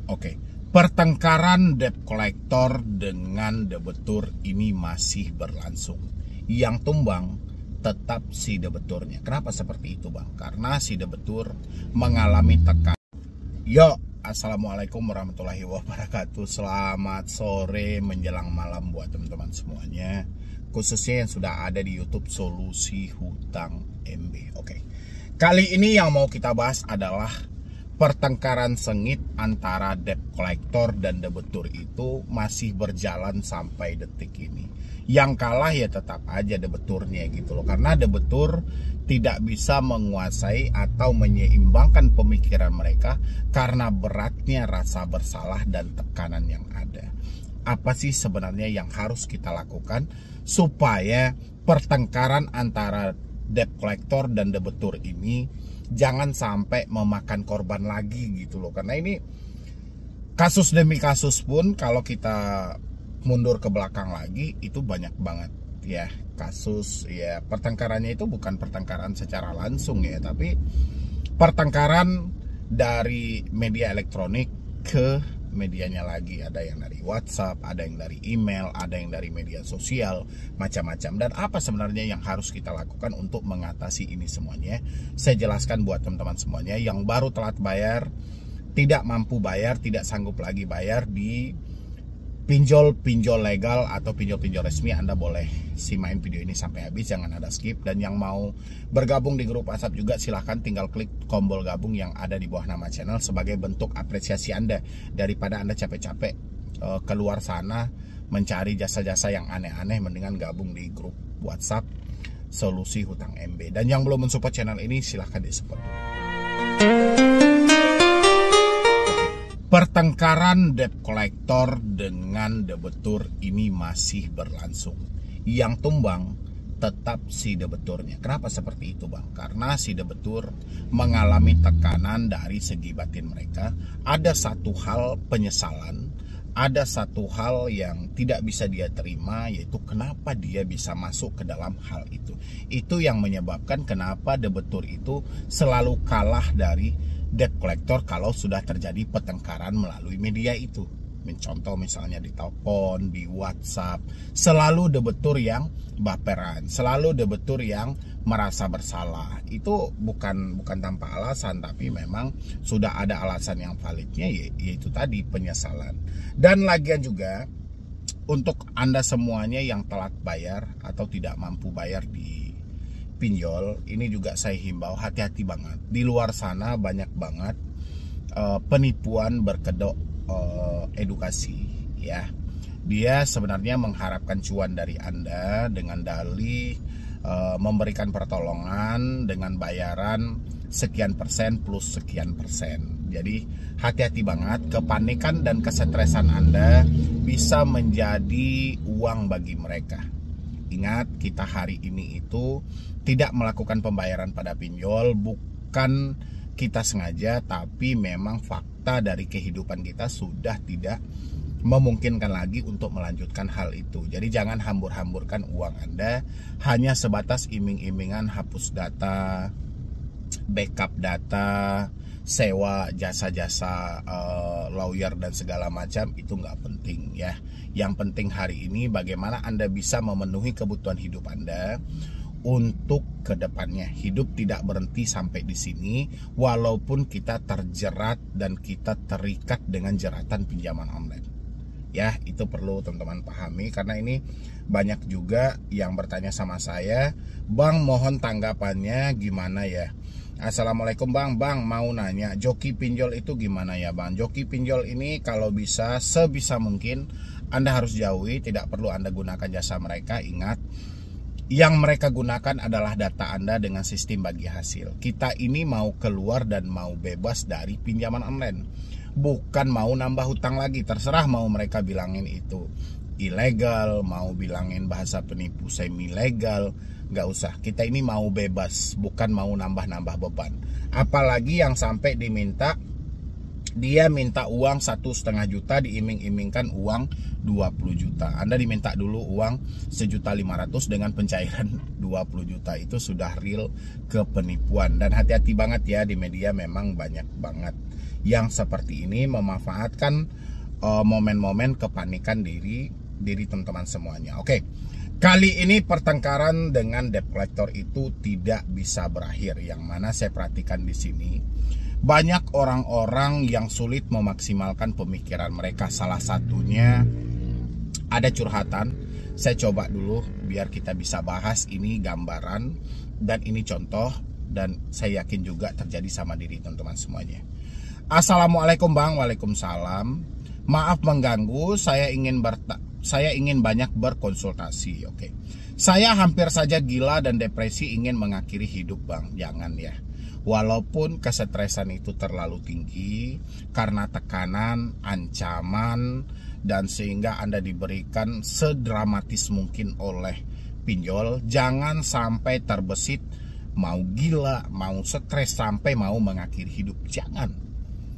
Oke, pertengkaran debt collector dengan debitur ini masih berlangsung. Yang tumbang tetap si debiturnya. Kenapa seperti itu, Bang? Karena si debitur mengalami tekanan. Yo, assalamualaikum warahmatullahi wabarakatuh. Selamat sore menjelang malam buat teman-teman semuanya, khususnya yang sudah ada di YouTube Solusi Hutang MB. Oke, kali ini yang mau kita bahas adalah pertengkaran sengit antara debt collector dan debitur itu masih berjalan sampai detik ini. Yang kalah ya tetap aja debiturnya gitu loh. Karena debitur tidak bisa menguasai atau menyeimbangkan pemikiran mereka karena beratnya rasa bersalah dan tekanan yang ada. Apa sih sebenarnya yang harus kita lakukan supaya pertengkaran antara debt collector dan debitur ini jangan sampai memakan korban lagi gitu loh. Karena ini kasus demi kasus pun kalau kita mundur ke belakang lagi itu banyak banget ya kasus ya. Pertengkarannya itu bukan pertengkaran secara langsung ya, tapi pertengkaran dari media elektronik ke medianya lagi. Ada yang dari WhatsApp, ada yang dari email, ada yang dari media sosial, macam-macam. Dan apa sebenarnya yang harus kita lakukan untuk mengatasi ini semuanya? Saya jelaskan buat teman-teman semuanya yang baru telat bayar, tidak mampu bayar, tidak sanggup lagi bayar di pinjol legal atau pinjol resmi. Anda boleh simain video ini sampai habis, jangan ada skip. Dan yang mau bergabung di grup WhatsApp juga silahkan tinggal klik tombol gabung yang ada di bawah nama channel sebagai bentuk apresiasi Anda daripada Anda capek-capek keluar sana mencari jasa-jasa yang aneh-aneh. Mendingan gabung di grup WhatsApp Solusi Hutang MB. Dan yang belum mensupport channel ini silahkan di-support dulu. Pertengkaran debt collector dengan debitur ini masih berlangsung. Yang tumbang tetap si debiturnya. Kenapa seperti itu, Bang? Karena si debitur mengalami tekanan dari segi batin mereka. Ada satu hal penyesalan, ada satu hal yang tidak bisa dia terima, yaitu kenapa dia bisa masuk ke dalam hal itu. Itu yang menyebabkan kenapa debitur itu selalu kalah dari debt collector kalau sudah terjadi pertengkaran melalui media itu. Contoh misalnya di telepon, di WhatsApp, selalu debitur yang baperan, selalu debitur yang merasa bersalah. Itu bukan tanpa alasan, tapi memang sudah ada alasan yang validnya, yaitu tadi penyesalan. Dan lagian juga untuk Anda semuanya yang telat bayar atau tidak mampu bayar di pinjol, ini juga saya himbau hati-hati banget. Di luar sana banyak banget penipuan berkedok edukasi ya. Dia sebenarnya mengharapkan cuan dari Anda dengan dalih memberikan pertolongan dengan bayaran sekian persen plus sekian persen. Jadi hati-hati banget, kepanikan dan kesetresan Anda bisa menjadi uang bagi mereka. Ingat, kita hari ini itu tidak melakukan pembayaran pada pinjol, bukan kita sengaja, tapi memang fakta dari kehidupan kita sudah tidak memungkinkan lagi untuk melanjutkan hal itu. Jadi jangan hambur-hamburkan uang Anda hanya sebatas iming-imingan hapus data, backup data, sewa jasa-jasa lawyer dan segala macam. Itu nggak penting ya. Yang penting hari ini bagaimana Anda bisa memenuhi kebutuhan hidup Anda untuk kedepannya. Hidup tidak berhenti sampai di sini, walaupun kita terjerat dan kita terikat dengan jeratan pinjaman online. Ya, itu perlu teman-teman pahami, karena ini banyak juga yang bertanya sama saya, Bang, mohon tanggapannya gimana ya? Assalamualaikum Bang, mau nanya, joki pinjol itu gimana ya Bang? Joki pinjol ini kalau bisa, sebisa mungkin Anda harus jauhi, tidak perlu Anda gunakan jasa mereka. Ingat, yang mereka gunakan adalah data Anda dengan sistem bagi hasil. Kita ini mau keluar dan mau bebas dari pinjaman online, bukan mau nambah hutang lagi. Terserah mau mereka bilangin itu ilegal, mau bilangin bahasa penipu semi legal, nggak usah. Kita ini mau bebas, bukan mau nambah-nambah beban. Apalagi yang sampai diminta, dia minta uang 1,5 juta, diiming-imingkan uang 20 juta. Anda diminta dulu uang 1.500.000 dengan pencairan 20 juta. Itu sudah real kepenipuan. Dan hati-hati banget ya, di media memang banyak banget yang seperti ini, memanfaatkan momen-momen kepanikan diri teman-teman semuanya. Oke, kali ini pertengkaran dengan debt collector itu tidak bisa berakhir. Yang mana saya perhatikan di sini, banyak orang-orang yang sulit memaksimalkan pemikiran mereka. Salah satunya ada curhatan. Saya coba dulu biar kita bisa bahas. Ini gambaran dan ini contoh, dan saya yakin juga terjadi sama diri teman-teman semuanya. Assalamualaikum Bang. Waalaikumsalam. Maaf mengganggu, saya ingin banyak berkonsultasi. Oke. Saya hampir saja gila dan depresi, ingin mengakhiri hidup Bang. Jangan ya. Walaupun kesetresan itu terlalu tinggi karena tekanan, ancaman, dan sehingga Anda diberikan sedramatis mungkin oleh pinjol, jangan sampai terbesit mau gila, mau stres sampai mau mengakhiri hidup. Jangan.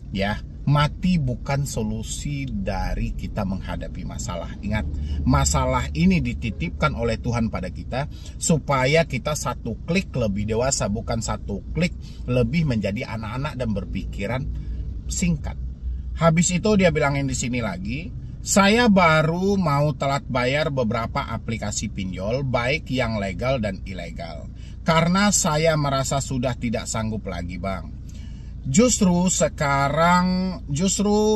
Ya, mati bukan solusi dari kita menghadapi masalah. Ingat, masalah ini dititipkan oleh Tuhan pada kita supaya kita satu klik lebih dewasa, bukan satu klik lebih menjadi anak-anak dan berpikiran singkat. Habis itu dia bilangin di sini lagi, saya baru mau telat bayar beberapa aplikasi pinjol, baik yang legal dan ilegal, karena saya merasa sudah tidak sanggup lagi Bang. Justru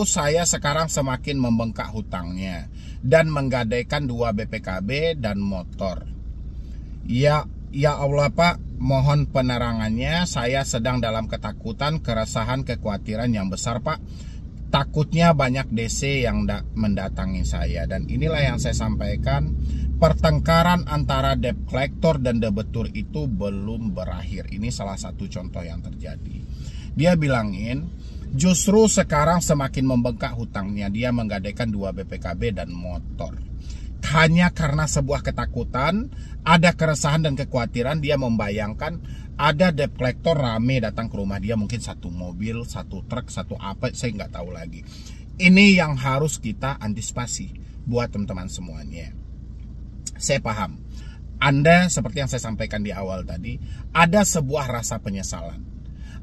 saya sekarang semakin membengkak hutangnya dan menggadaikan 2 BPKB dan motor. Ya Allah Pak, mohon penerangannya. Saya sedang dalam ketakutan, keresahan, kekhawatiran yang besar Pak. Takutnya banyak DC yang mendatangi saya. Dan inilah yang saya sampaikan, pertengkaran antara debt collector dan debetur itu belum berakhir. Ini salah satu contoh yang terjadi. Dia bilangin, justru sekarang semakin membengkak hutangnya. Dia menggadaikan 2 BPKB dan motor. Hanya karena sebuah ketakutan, ada keresahan dan kekhawatiran. Dia membayangkan ada debt collector rame datang ke rumah dia, mungkin 1 mobil, 1 truk, 1 apa, saya nggak tahu lagi. Ini yang harus kita antisipasi buat teman-teman semuanya. Saya paham, Anda seperti yang saya sampaikan di awal tadi, ada sebuah rasa penyesalan.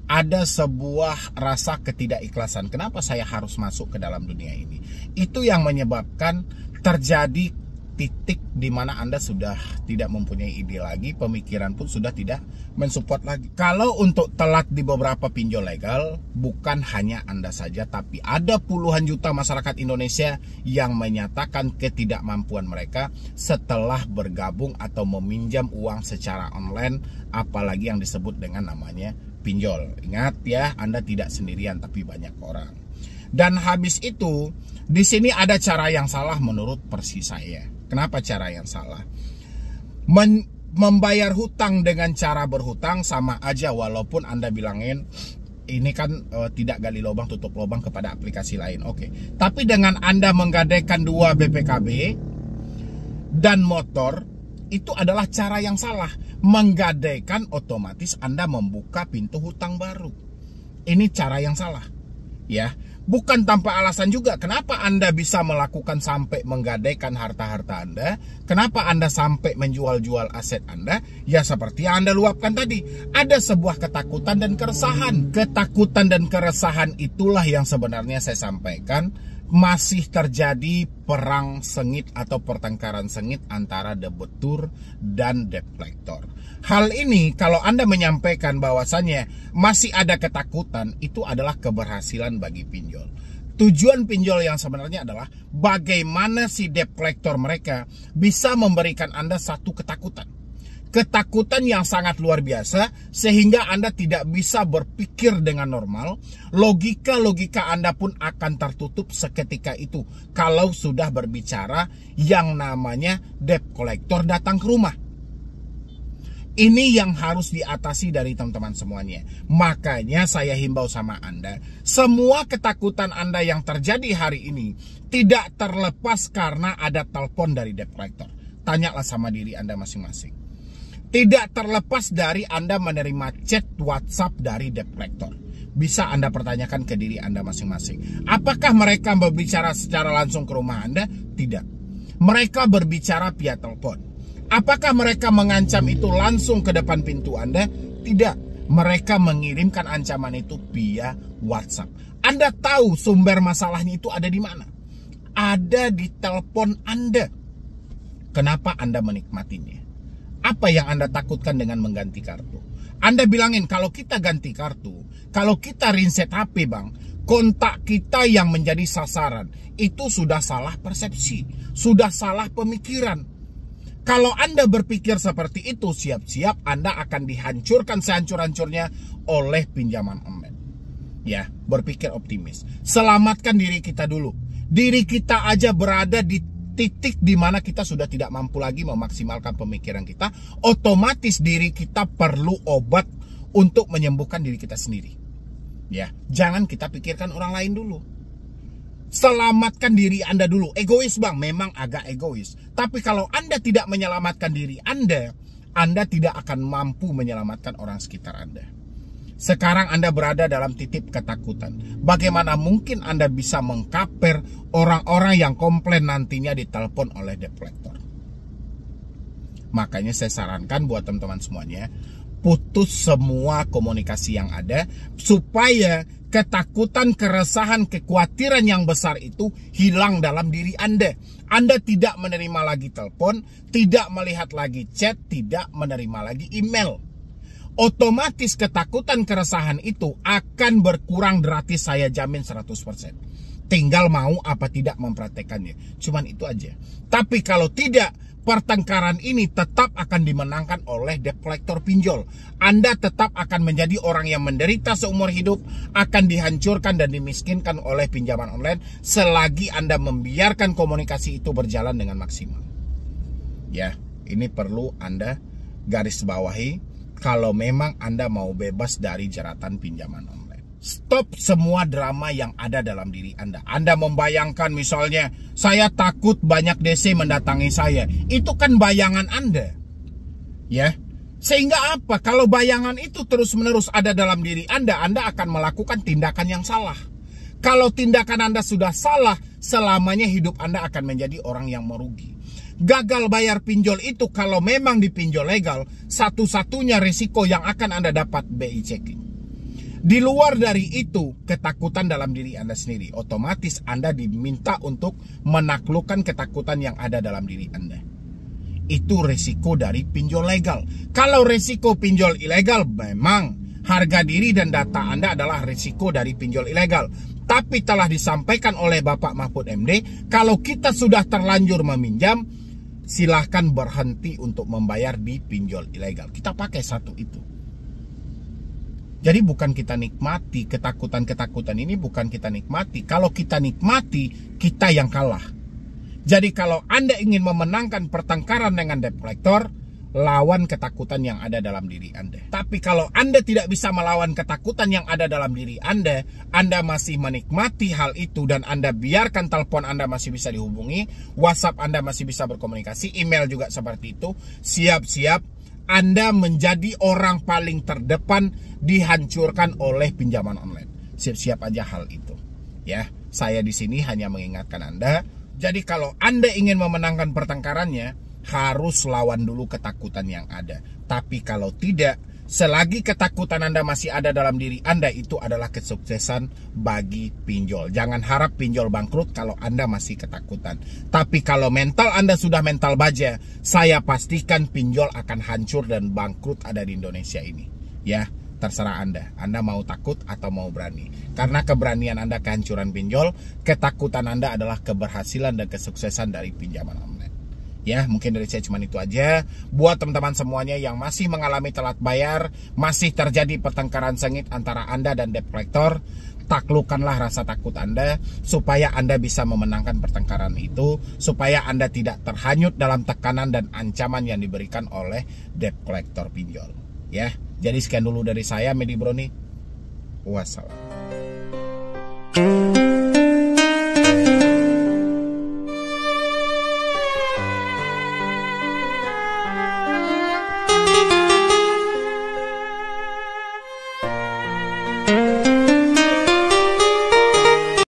Ada sebuah rasa ketidakikhlasan. Kenapa saya harus masuk ke dalam dunia ini? Itu yang menyebabkan terjadi titik di mana Anda sudah tidak mempunyai ide lagi, pemikiran pun sudah tidak mensupport lagi. Kalau untuk telat di beberapa pinjol legal, bukan hanya Anda saja, tapi ada puluhan juta masyarakat Indonesia yang menyatakan ketidakmampuan mereka setelah bergabung atau meminjam uang secara online, apalagi yang disebut dengan namanya pinjol. Ingat ya, Anda tidak sendirian tapi banyak orang. Dan habis itu, di sini ada cara yang salah menurut versi saya. Kenapa cara yang salah? Membayar hutang dengan cara berhutang sama aja, walaupun Anda bilangin ini kan tidak gali lubang tutup lubang kepada aplikasi lain. Oke. Tapi dengan Anda menggadaikan 2 BPKB dan motor, itu adalah cara yang salah. Menggadaikan otomatis Anda membuka pintu hutang baru. Ini cara yang salah. Ya, bukan tanpa alasan juga. Kenapa Anda bisa melakukan sampai menggadaikan harta-harta Anda? Kenapa Anda sampai menjual-jual aset Anda? Ya seperti yang Anda luapkan tadi. Ada sebuah ketakutan dan keresahan. Ketakutan dan keresahan itulah yang sebenarnya saya sampaikan. Masih terjadi perang sengit atau pertengkaran sengit antara debetur dan debt collector. Hal ini kalau Anda menyampaikan bahwasannya masih ada ketakutan, itu adalah keberhasilan bagi pinjol. Tujuan pinjol yang sebenarnya adalah bagaimana si debt collector mereka bisa memberikan Anda satu ketakutan. Ketakutan yang sangat luar biasa sehingga Anda tidak bisa berpikir dengan normal. Logika-logika Anda pun akan tertutup seketika itu kalau sudah berbicara yang namanya debt collector datang ke rumah. Ini yang harus diatasi dari teman-teman semuanya. Makanya saya himbau sama Anda, semua ketakutan Anda yang terjadi hari ini tidak terlepas karena ada telepon dari debt collector. Tanyalah sama diri Anda masing-masing. Tidak terlepas dari Anda menerima chat WhatsApp dari debt collector. Bisa Anda pertanyakan ke diri Anda masing-masing. Apakah mereka berbicara secara langsung ke rumah Anda? Tidak. Mereka berbicara via telepon. Apakah mereka mengancam itu langsung ke depan pintu Anda? Tidak. Mereka mengirimkan ancaman itu via WhatsApp. Anda tahu sumber masalahnya itu ada di mana? Ada di telepon Anda. Kenapa Anda menikmatinya? Apa yang Anda takutkan dengan mengganti kartu? Anda bilangin kalau kita ganti kartu, kalau kita reset HP bang, kontak kita yang menjadi sasaran, itu sudah salah persepsi, sudah salah pemikiran. Kalau Anda berpikir seperti itu, siap-siap Anda akan dihancurkan sehancur-hancurnya oleh pinjaman online. Ya, berpikir optimis. Selamatkan diri kita dulu. Diri kita aja berada di titik di mana kita sudah tidak mampu lagi memaksimalkan pemikiran kita, otomatis diri kita perlu obat untuk menyembuhkan diri kita sendiri. Ya, jangan kita pikirkan orang lain dulu. Selamatkan diri Anda dulu. Egois bang, memang agak egois. Tapi kalau Anda tidak menyelamatkan diri Anda tidak akan mampu menyelamatkan orang sekitar Anda. Sekarang Anda berada dalam titik ketakutan. Bagaimana mungkin Anda bisa mengkaper orang-orang yang komplain nantinya ditelepon oleh debt collector? Makanya saya sarankan buat teman-teman semuanya, putus semua komunikasi yang ada supaya ketakutan, keresahan, kekhawatiran yang besar itu hilang dalam diri Anda. Anda tidak menerima lagi telepon, tidak melihat lagi chat, tidak menerima lagi email. Otomatis ketakutan, keresahan itu akan berkurang gratis, saya jamin 100%. Tinggal mau apa tidak mempraktekannya. Cuman itu aja. Tapi kalau tidak, pertengkaran ini tetap akan dimenangkan oleh debt collector pinjol. Anda tetap akan menjadi orang yang menderita seumur hidup, akan dihancurkan dan dimiskinkan oleh pinjaman online selagi Anda membiarkan komunikasi itu berjalan dengan maksimal. Ya, ini perlu Anda garis bawahi kalau memang Anda mau bebas dari jeratan pinjaman online. Stop semua drama yang ada dalam diri Anda. Anda membayangkan misalnya, saya takut banyak DC mendatangi saya. Itu kan bayangan Anda. Ya. Sehingga apa? Kalau bayangan itu terus-menerus ada dalam diri Anda akan melakukan tindakan yang salah. Kalau tindakan Anda sudah salah, selamanya hidup Anda akan menjadi orang yang merugi. Gagal bayar pinjol itu kalau memang dipinjol legal, satu-satunya risiko yang akan Anda dapat BI checking. Di luar dari itu, ketakutan dalam diri Anda sendiri. Otomatis Anda diminta untuk menaklukkan ketakutan yang ada dalam diri Anda. Itu risiko dari pinjol legal. Kalau risiko pinjol ilegal, memang harga diri dan data Anda adalah risiko dari pinjol ilegal. Tapi telah disampaikan oleh Bapak Mahfud MD, kalau kita sudah terlanjur meminjam, silahkan berhenti untuk membayar di pinjol ilegal. Kita pakai satu itu. Jadi bukan kita nikmati, ketakutan-ketakutan ini bukan kita nikmati. Kalau kita nikmati, kita yang kalah. Jadi kalau Anda ingin memenangkan pertengkaran dengan debt collector, lawan ketakutan yang ada dalam diri Anda. Tapi kalau Anda tidak bisa melawan ketakutan yang ada dalam diri Anda masih menikmati hal itu dan Anda biarkan telepon Anda masih bisa dihubungi, WhatsApp Anda masih bisa berkomunikasi, email juga seperti itu, siap-siap Anda menjadi orang paling terdepan dihancurkan oleh pinjaman online. Siap-siap aja hal itu. Ya, saya di sini hanya mengingatkan Anda. Jadi kalau Anda ingin memenangkan pertengkarannya, harus lawan dulu ketakutan yang ada. Tapi kalau tidak, selagi ketakutan Anda masih ada dalam diri Anda, itu adalah kesuksesan bagi pinjol. Jangan harap pinjol bangkrut kalau Anda masih ketakutan. Tapi kalau mental Anda sudah mental baja, saya pastikan pinjol akan hancur dan bangkrut ada di Indonesia ini. Ya, terserah Anda. Anda mau takut atau mau berani. Karena keberanian Anda kehancuran pinjol, ketakutan Anda adalah keberhasilan dan kesuksesan dari pinjaman online. Ya, mungkin dari saya cuma itu aja. Buat teman-teman semuanya yang masih mengalami telat bayar, masih terjadi pertengkaran sengit antara Anda dan debt collector, taklukkanlah rasa takut Anda supaya Anda bisa memenangkan pertengkaran itu, supaya Anda tidak terhanyut dalam tekanan dan ancaman yang diberikan oleh debt collector pinjol. Ya, jadi sekian dulu dari saya, Medi Broni. Wassalam.